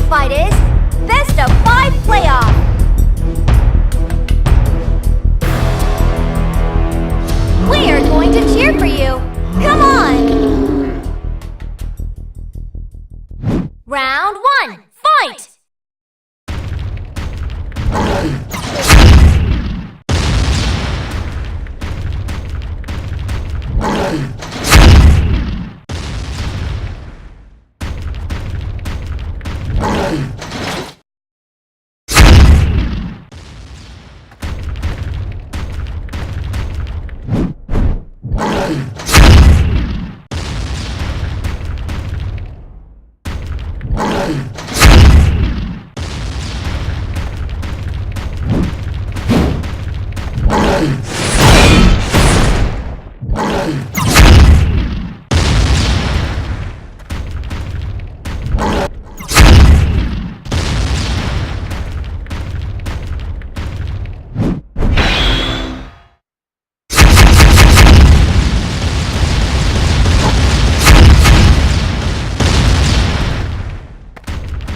fight is Best of 5 Playoff. We're going to cheer for you. Come on! Round 1, fight!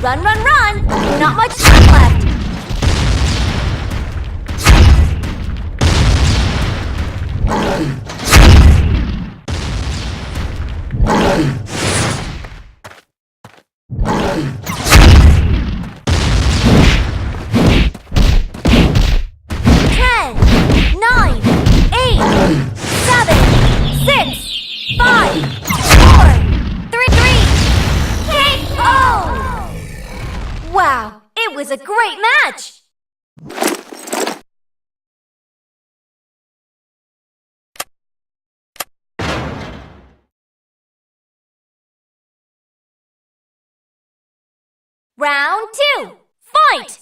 Run, run, run! Not much time left! Ten, 9, 8, 7, 6, 5, 4, 3, KO! Wow, it was a great match! Round 2, fight!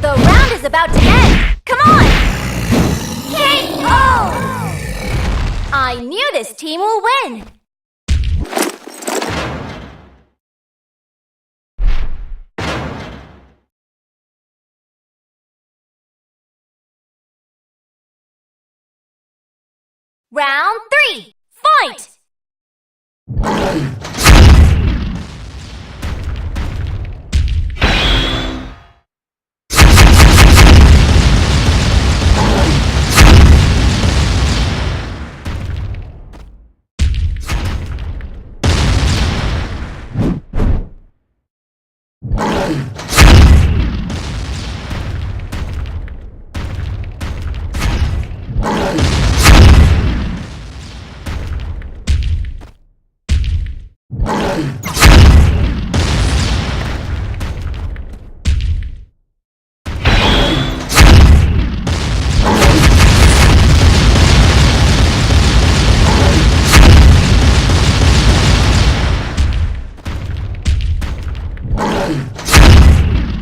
The round is about to end! Come on! KO! I knew this team will win! Round 3, fight!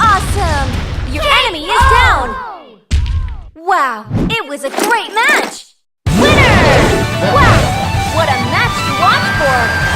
Awesome! Your enemy is down! Wow, it was a great match! Winner! Wow, what a match to watch for!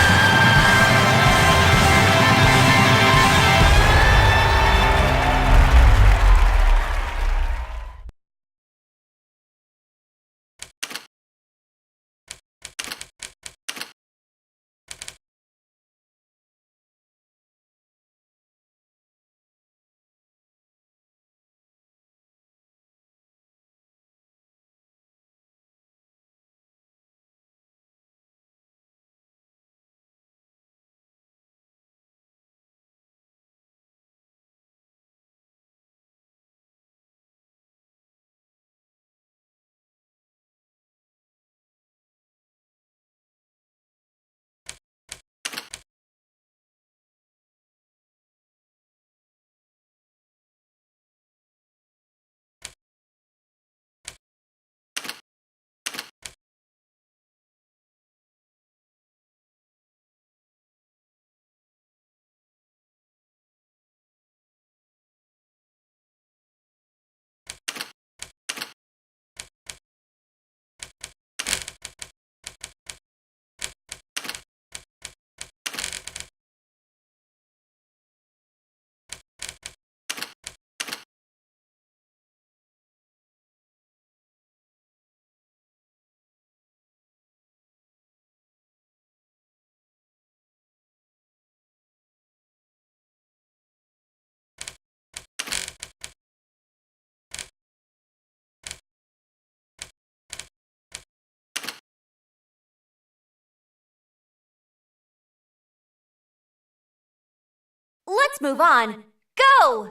Let's move on. Go!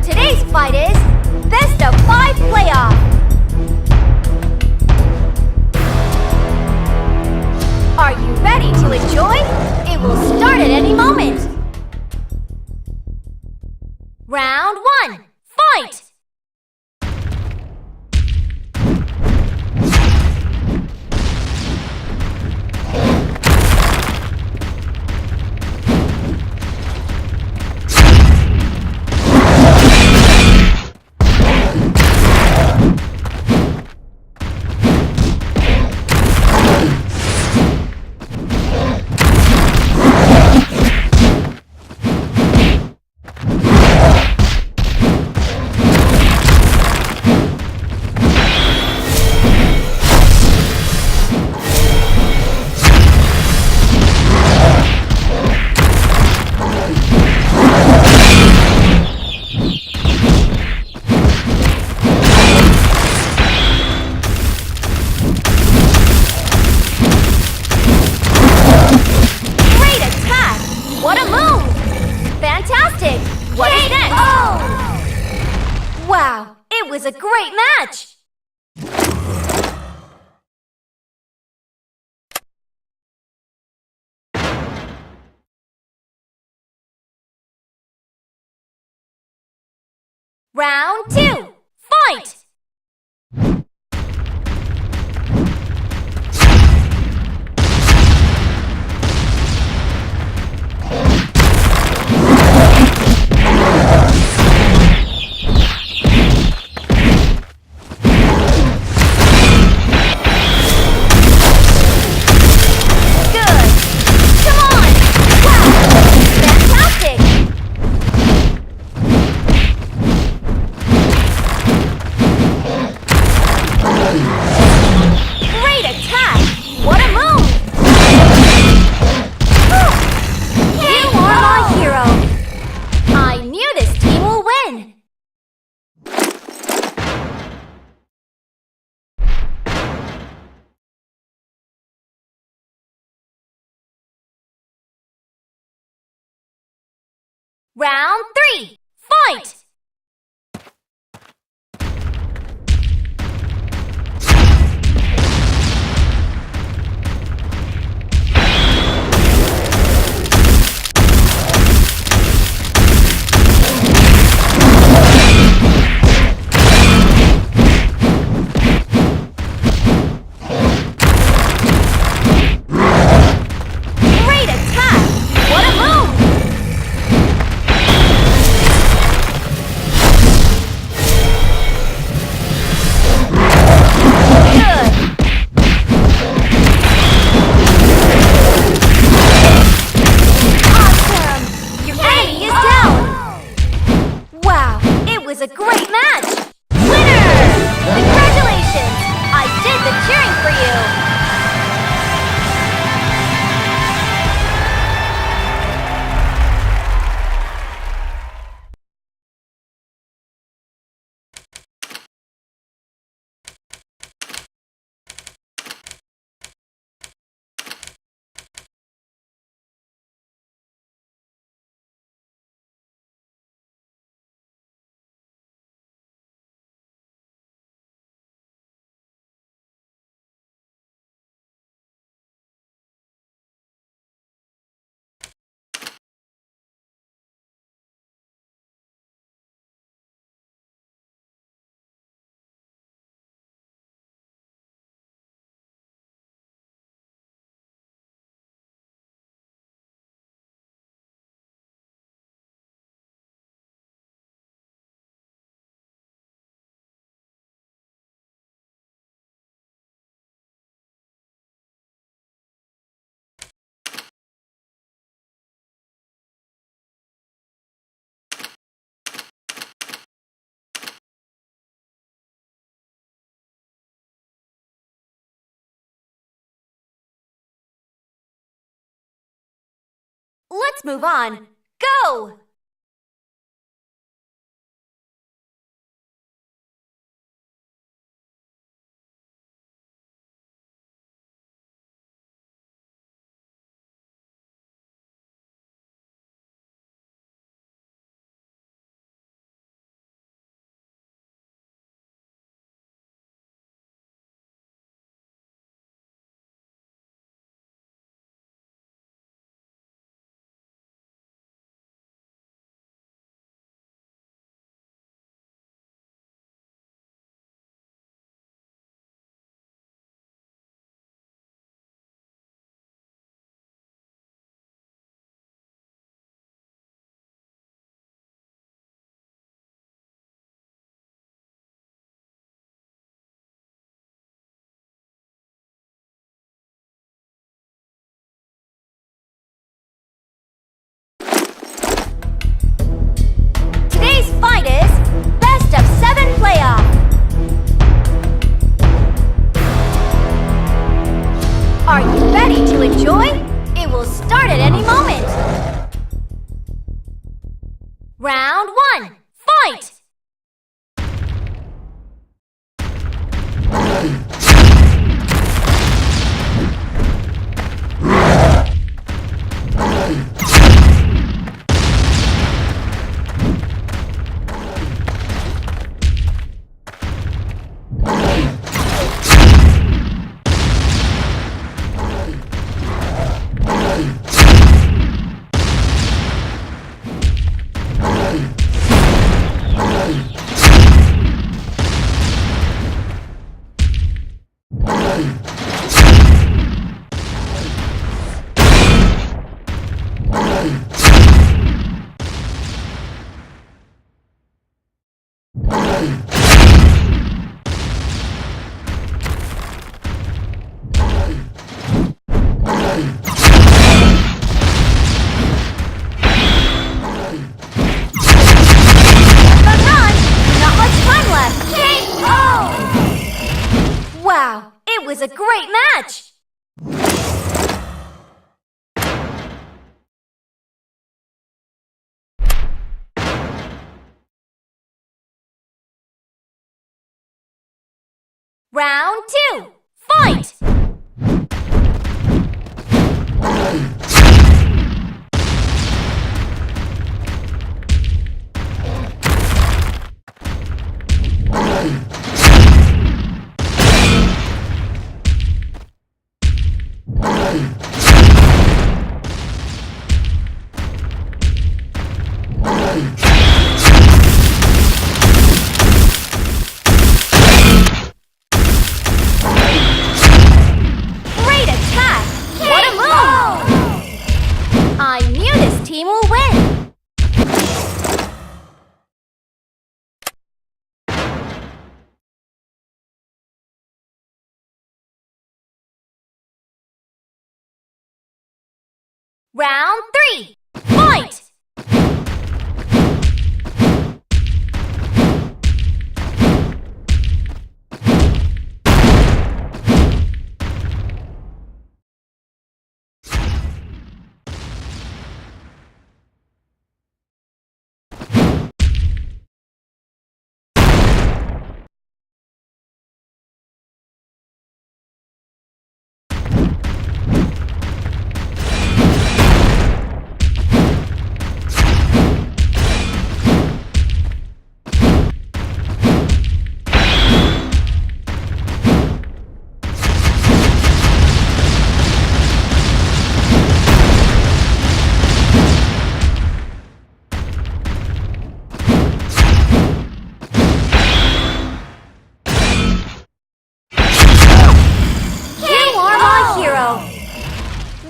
Today's fight is Best of 5 Playoff. Are you ready to enjoy? It will start at any moment. Round 1. Fight! What's next? Oh! Wow, it was a great match! Round 2, fight! Round 3, fight! It was a great match! Winner! Congratulations! I did the cheering for you! Let's move on. go! Today's fight is Best of 7 Playoff. Are you ready to enjoy? It will start at any moment. Round 1, fight! Wow, it was a great match! Round 2, fight! Great attack! What a move! I knew this team will win! Round 3, fight!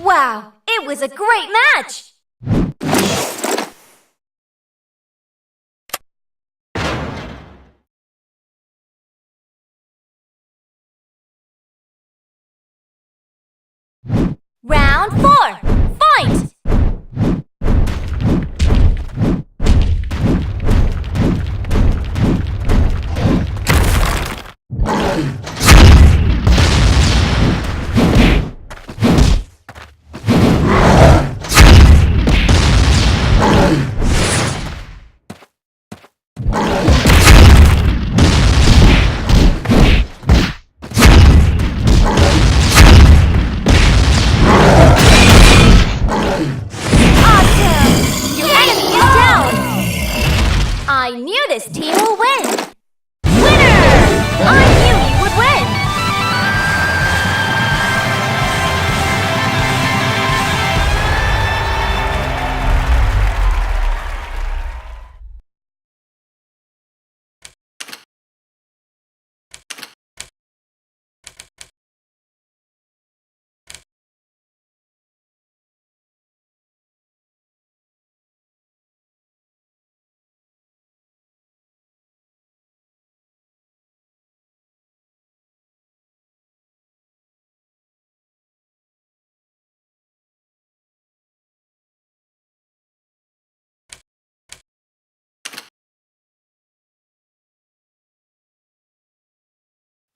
Wow, it was a great match! Round 4, fight! I knew this team will win! Winner! I knew you would win!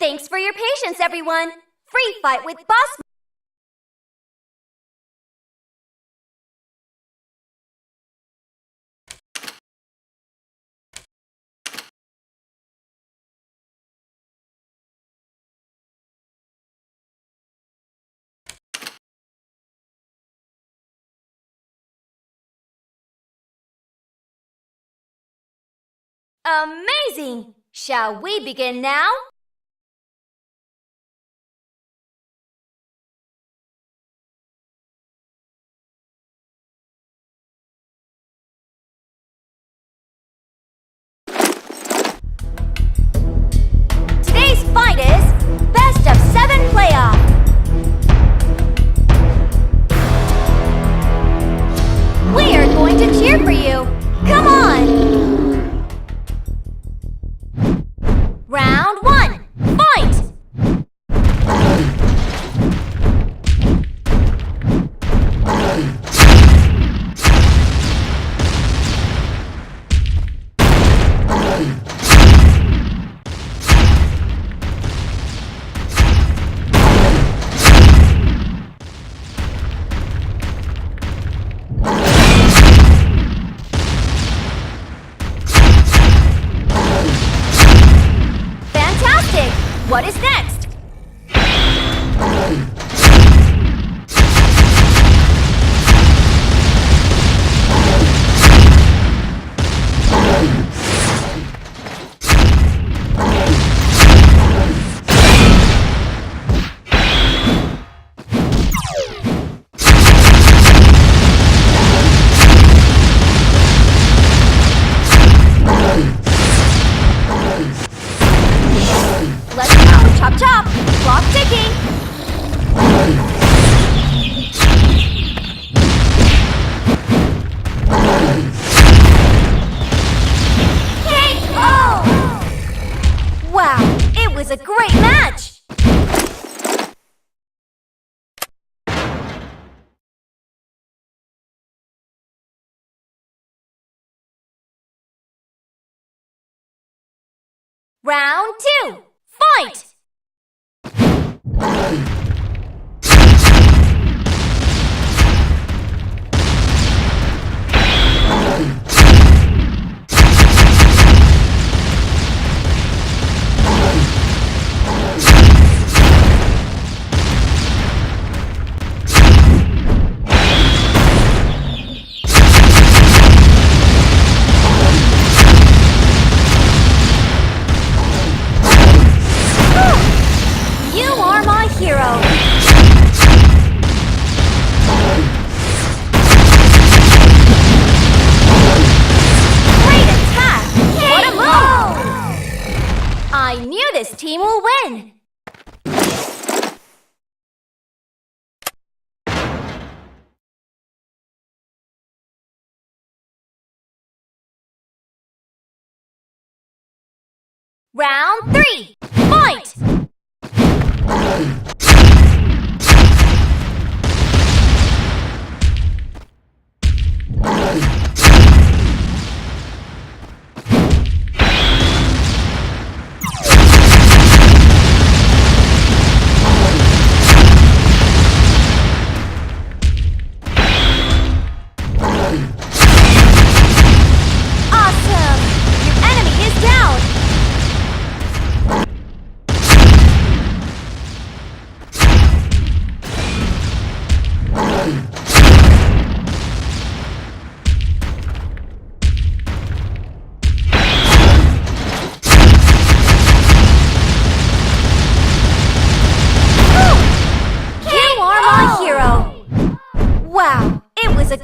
Thanks for your patience, everyone! Free fight with Boss... Amazing! Shall we begin now? Today's fight is Best of 7 Playoff! We are going to cheer for you! Come on! Round 1, fight! What is next? Let's go! Chop chop! Clock ticking! KO! Wow! It was a great match! Round 2! Fight! Hero. Great attack! What a move! I knew this team will win! Round 3, fight!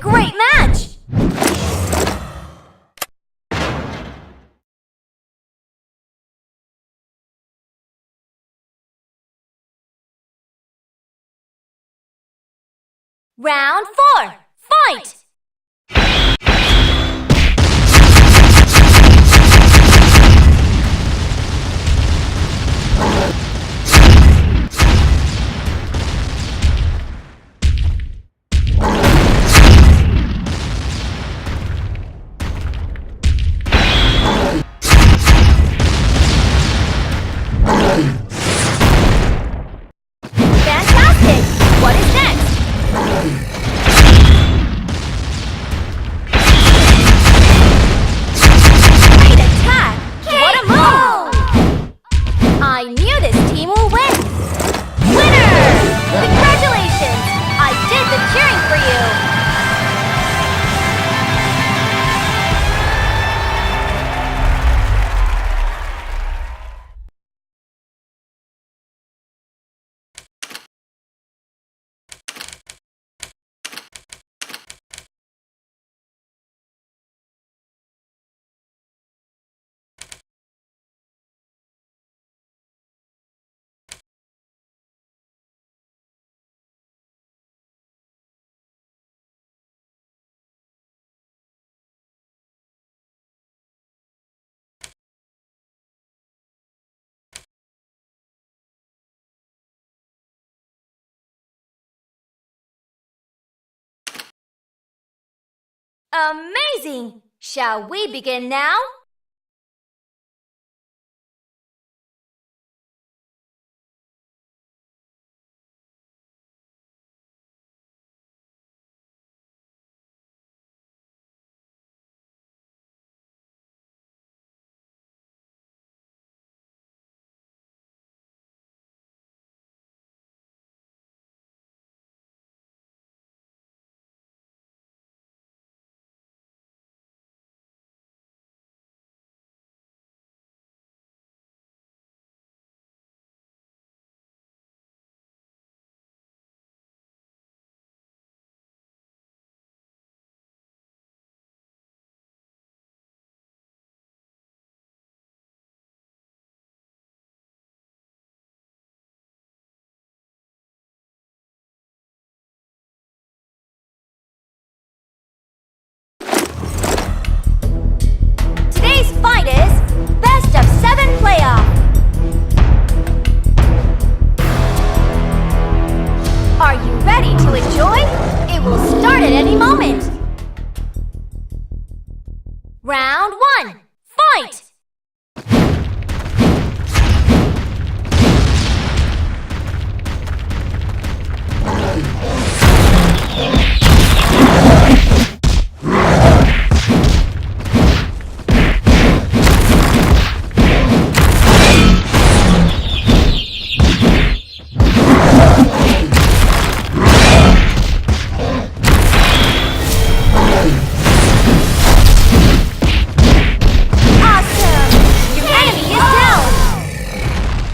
great match! Round 4, fight! Fantastic! What is next? Great attack! What a move! I knew this team will win! Winner! Congratulations! I did the cheering for you! Amazing! Shall we begin now? Today's fight is Best of 7 playoff. Are you ready to enjoy? It will start at any moment. Round 1, fight!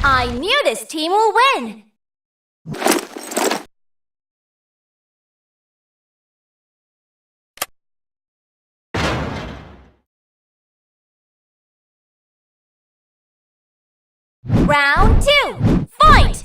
I knew this team will win! Round 2, fight!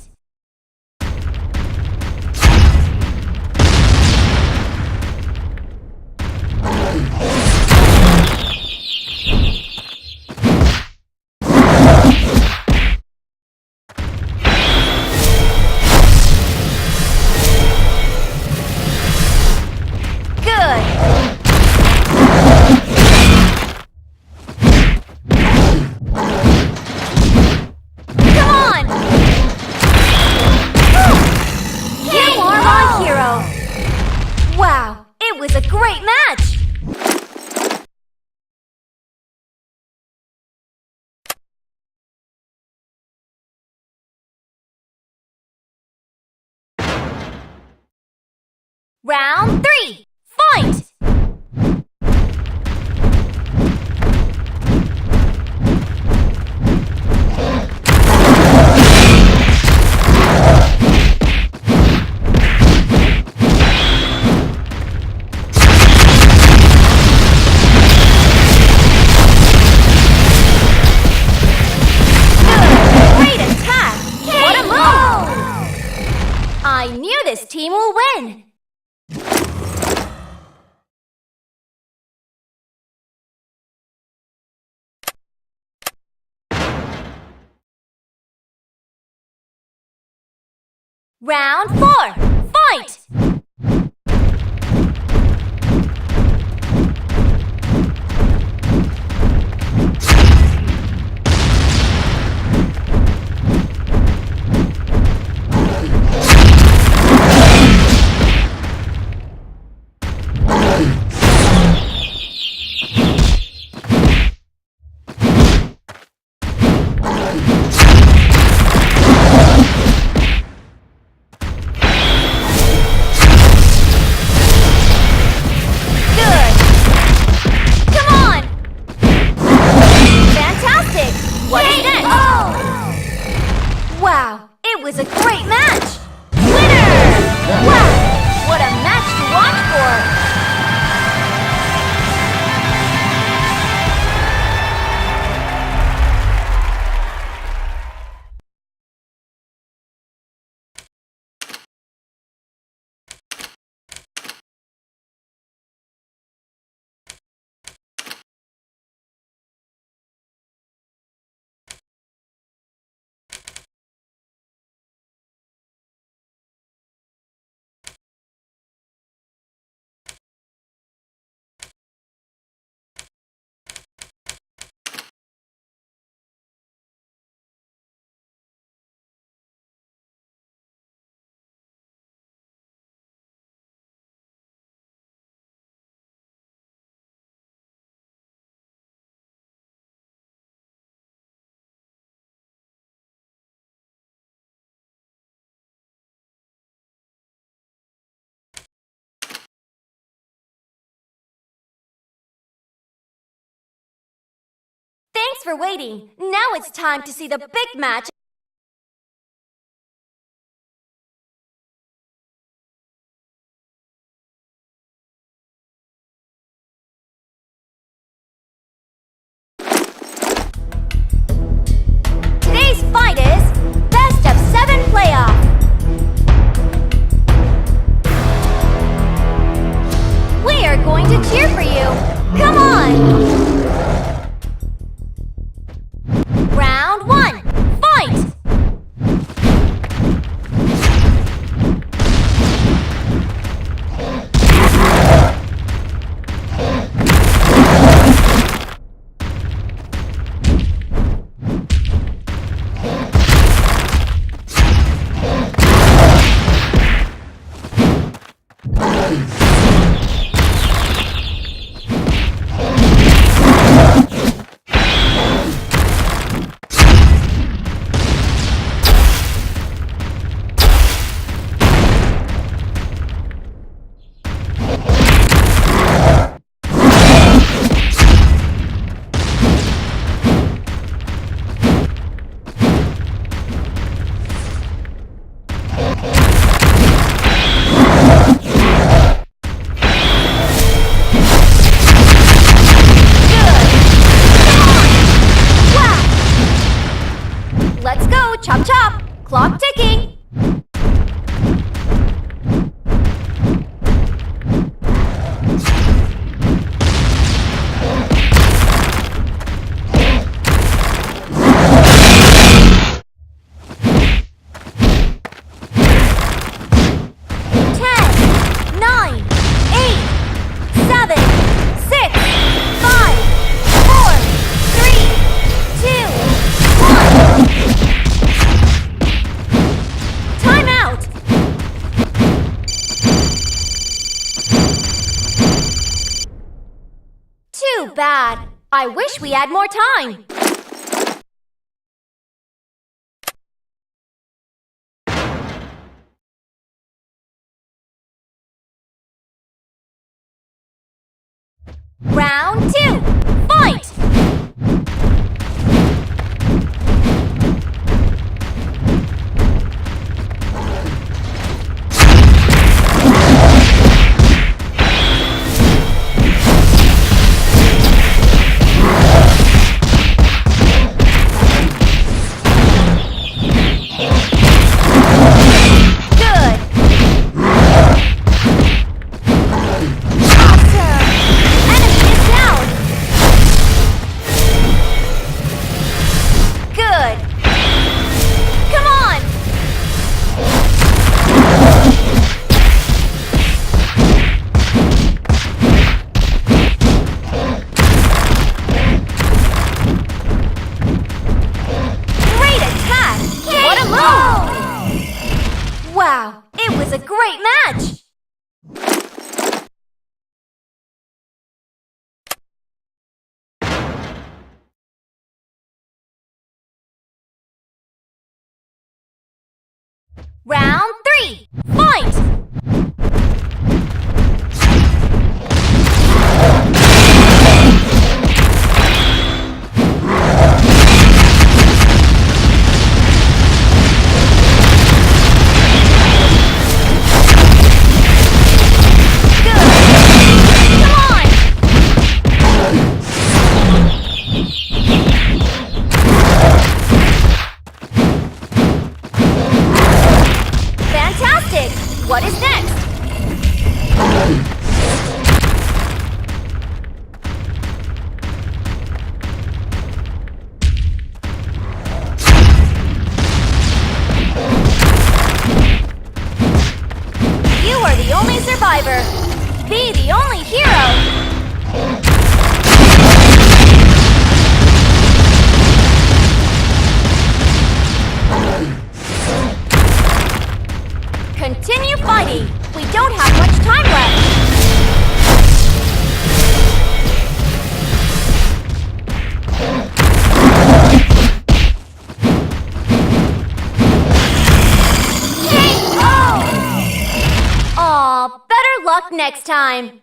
Wow, it was a great match! Round 3, fight! Round 4, fight! Wow, it was a great match! Winner! Wow, what a match to watch for! Thanks for waiting. Now it's time to see the big match. Today's fight is Best of 7 playoff. We are going to cheer for you. Come on! Round 1, fight! Let's go, chop chop! Clock ticking! Too bad. I wish we had more time. Round 2, fight! Wow, it was a great match! Round 3, fight! What is next? You are the only survivor. Be the only hero. Continue fighting! We don't have much time left! K.O. Aw, better luck next time!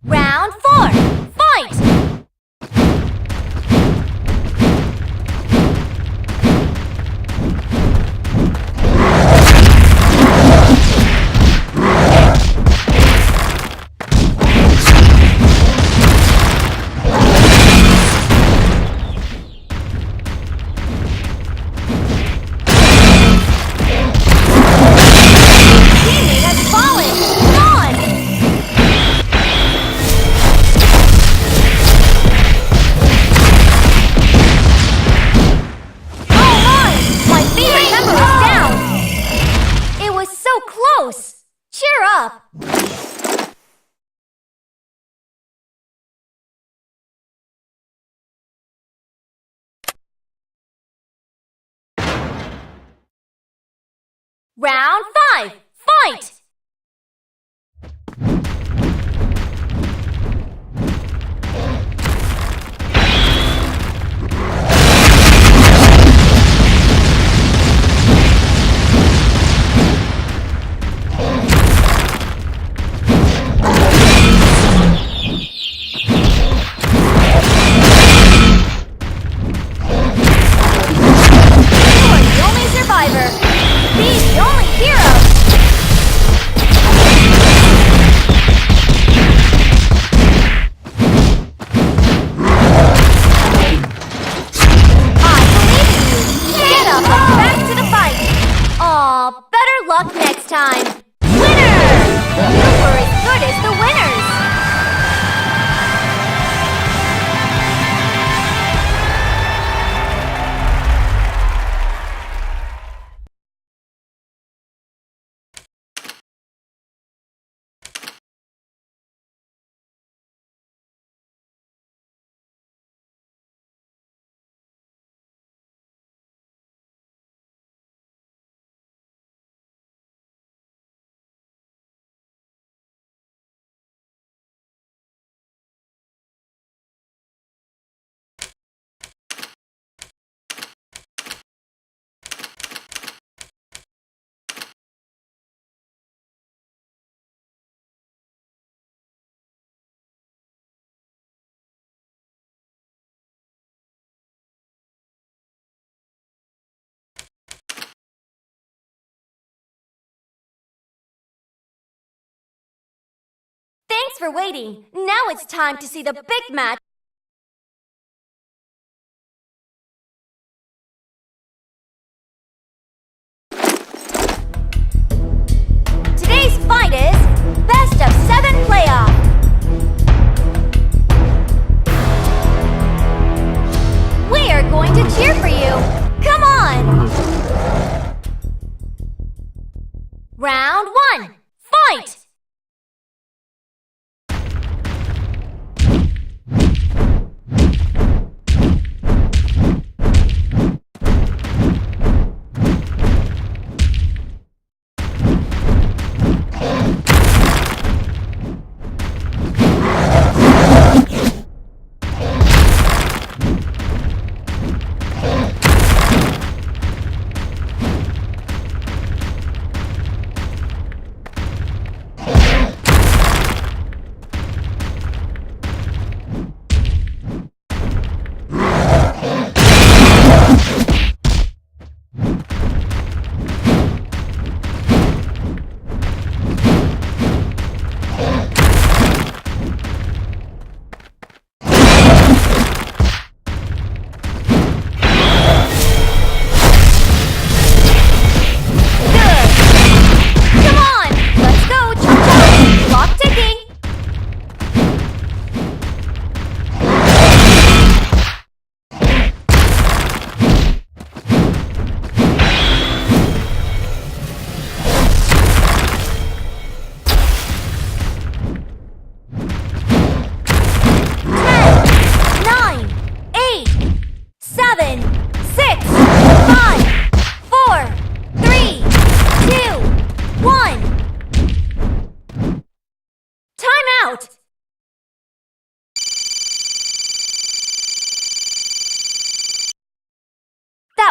Round 4, fight! Cheer up! Round 5, fight! Luck next time! Winner! You were as good as the winners! Thanks for waiting. Now it's time to see the big match. Today's fight is Best of 7 Playoff. We are going to cheer for you. Come on! Round 1, fight!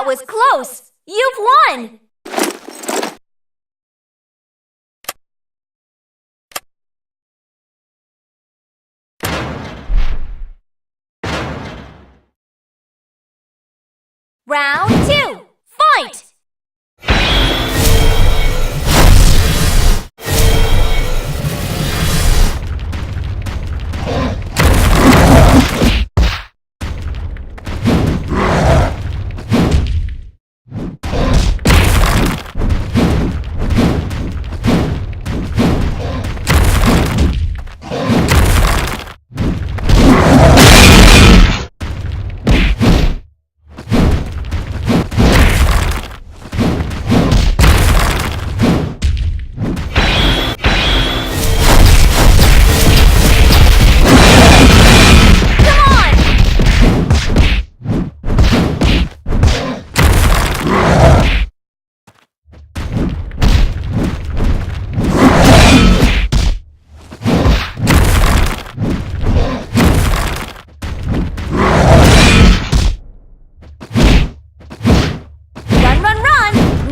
That was close! You've won! Round 2, fight!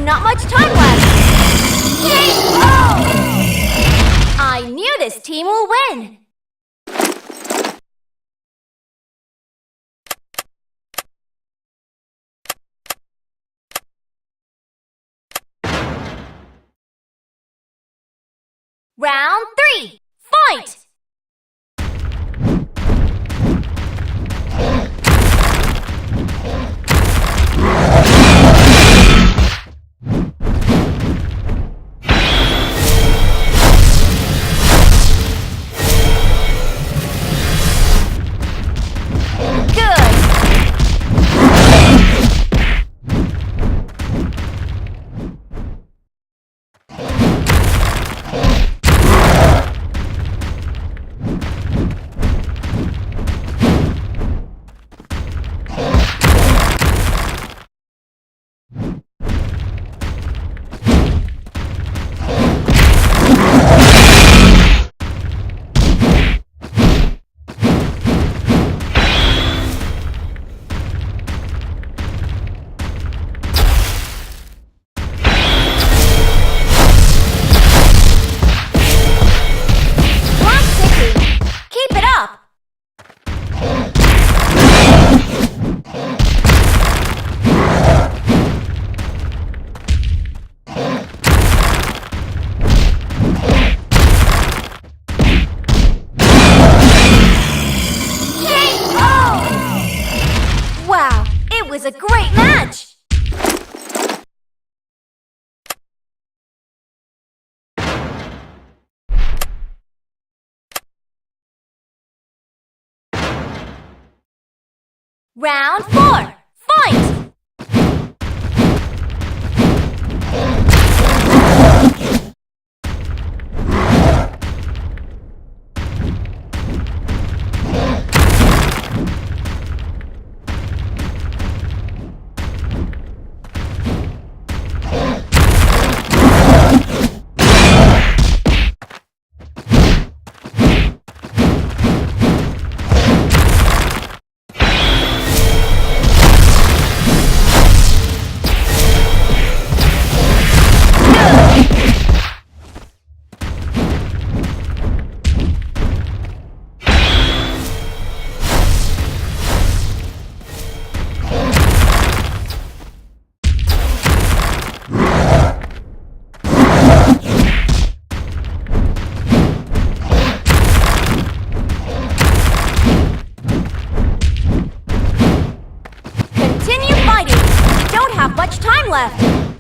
Not much time left! KO! I knew this team will win! Round 3, fight! It was a great match! Round 4, fight! Much time left!